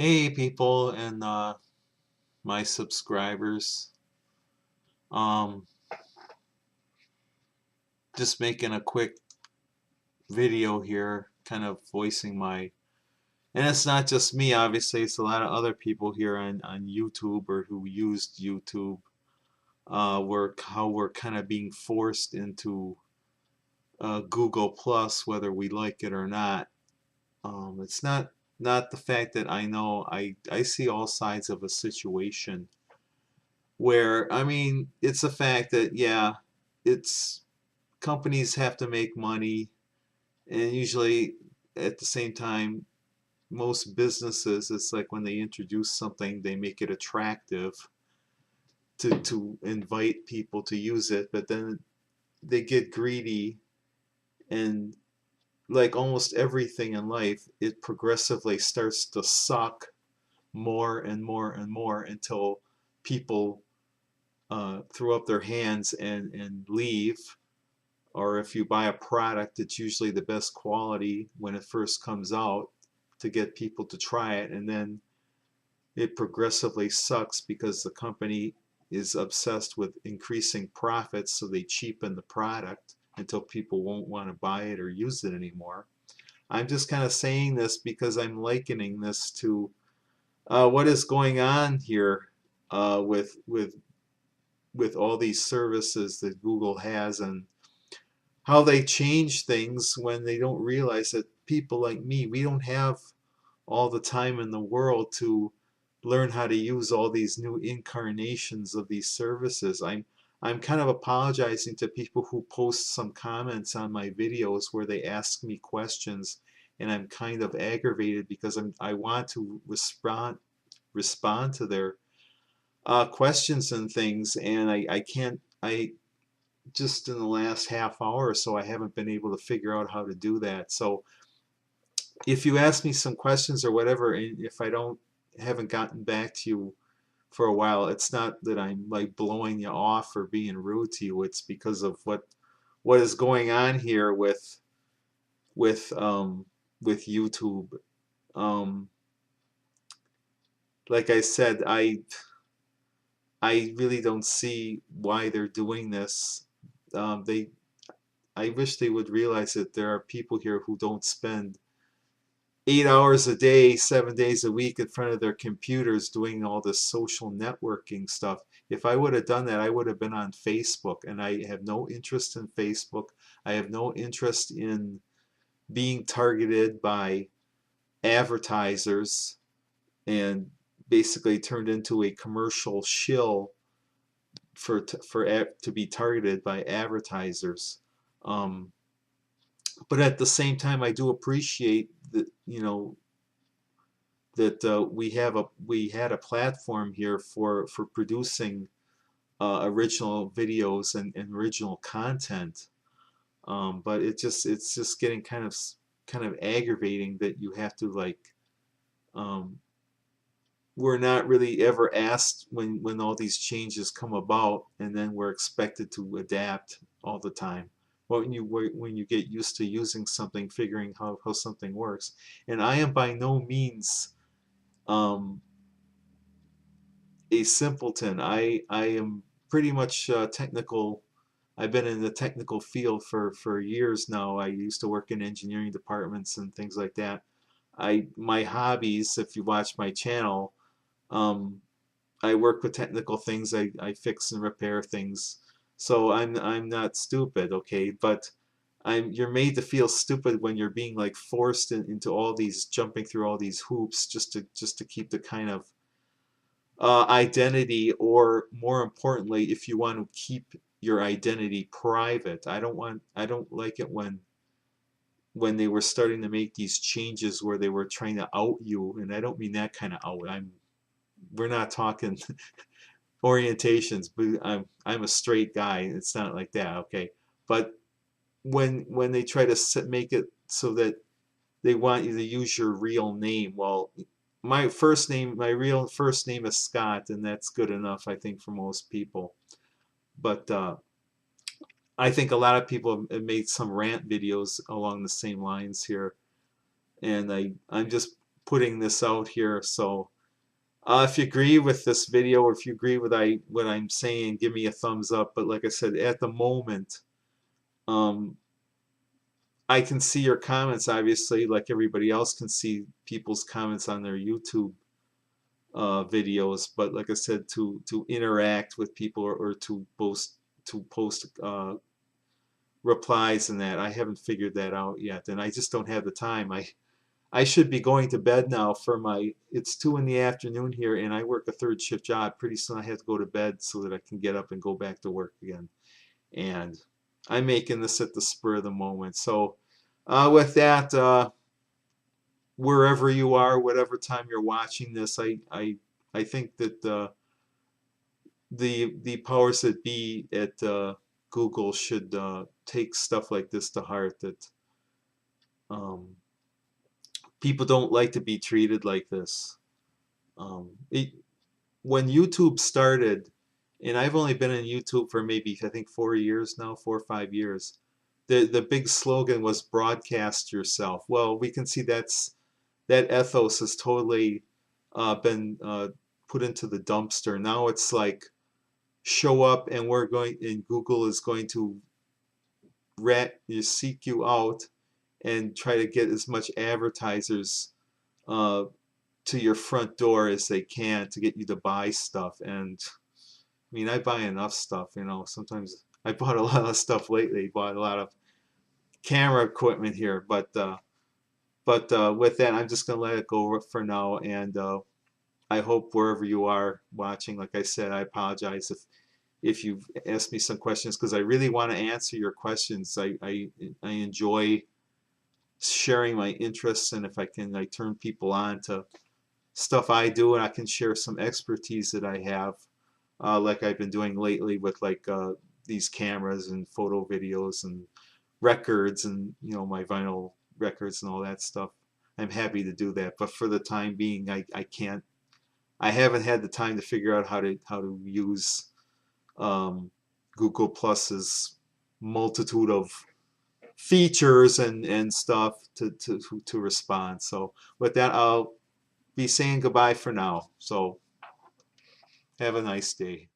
Hey people and my subscribers. Um, just making a quick video here, kind of voicing my, and it's not just me, obviously, it's a lot of other people here on YouTube or who used YouTube, how we're kind of being forced into Google Plus, whether we like it or not. It's not the fact that I know I see all sides of a situation where, I mean, it's a fact that, yeah, it's companies have to make money, and usually at the same time, most businesses, it's like when they introduce something, they make it attractive to invite people to use it, but then they get greedy, and like almost everything in life, it progressively starts to suck more and more and more until people throw up their hands and leave. Or if you buy a product, it's usually the best quality when it first comes out to get people to try it, and then it progressively sucks because the company is obsessed with increasing profits, so they cheapen the product until people won't want to buy it or use it anymore. I'm just kind of saying this because I'm likening this to what is going on here with all these services that Google has, and how they change things when they don't realize that people like me, we don't have all the time in the world to learn how to use all these new incarnations of these services. I'm kind of apologizing to people who post some comments on my videos where they ask me questions, and I'm kind of aggravated because I want to respond to their questions and things, and I can't. I just in the last half hour or so, I haven't been able to figure out how to do that. So if you ask me some questions or whatever, and if I don't haven't gotten back to you for a while, it's not that I'm like blowing you off or being rude to you. It's because of what is going on here with um with YouTube. Um, like I said, I really don't see why they're doing this. They I wish they would realize that there are people here who don't spend 8 hours a day, 7 days a week in front of their computers doing all this social networking stuff. If I would have done that, I would have been on Facebook, and I have no interest in Facebook. I have no interest in being targeted by advertisers and basically turned into a commercial shill to be targeted by advertisers. Um, but at the same time, I do appreciate that, that we had a platform here for producing original videos and original content. But it's just getting kind of aggravating that you have to like, um, we're not really ever asked when all these changes come about, and then we're expected to adapt all the time. Well, when you get used to using something, figuring how something works. And I am by no means um, a simpleton. I am pretty much technical. I've been in the technical field for years now. I used to work in engineering departments and things like that. My hobbies, if you watch my channel, um, I work with technical things. I fix and repair things. So I'm not stupid, okay? But you're made to feel stupid when you're being like forced into all these, jumping through all these hoops just to keep the kind of identity, or more importantly, if you want to keep your identity private. I don't like it when they were starting to make these changes where they were trying to out you, and I don't mean that kind of out. We're not talking orientations, but I'm a straight guy. It's not like that, okay? But when they try to make it so that they want you to use your real name, well, my real first name is Scott, and that's good enough, I think, for most people. But I think a lot of people have made some rant videos along the same lines here, and I'm just putting this out here. So if you agree with this video, or if you agree with what I'm saying, give me a thumbs up. But like I said, at the moment, um, I can see your comments, obviously, like everybody else can see people's comments on their YouTube videos. But like I said, to interact with people, or to post replies and that, I haven't figured that out yet, and I just don't have the time. I should be going to bed now for it's 2 in the afternoon here, and I work a third shift job. Pretty soon I have to go to bed so that I can get up and go back to work again. And I'm making this at the spur of the moment. So with that, wherever you are, whatever time you're watching this, I think that the powers that be at Google should take stuff like this to heart, that people don't like to be treated like this. When YouTube started, and I've only been in YouTube for maybe, I think, 4 years now, 4 or 5 years, the big slogan was broadcast yourself. Well, we can see that ethos has totally been put into the dumpster. Now it's like, show up, and Google is going to seek you out and try to get as much advertisers to your front door as they can to get you to buy stuff. And I mean, I buy enough stuff, you know. Sometimes I bought a lot of stuff lately. Bought a lot of camera equipment here, but with that, I'm just gonna let it go for now. And I hope wherever you are watching, like I said, I apologize if you've asked me some questions, because I really want to answer your questions. I enjoy sharing my interests, and if I can, I turn people on to stuff I do, and I can share some expertise that I have, like I've been doing lately with these cameras and photo videos and records, and you know, my vinyl records and all that stuff. I'm happy to do that, but for the time being, I can't. I haven't had the time to figure out how to use Google Plus's multitude of features and stuff to respond. So with that, I'll be saying goodbye for now. So have a nice day.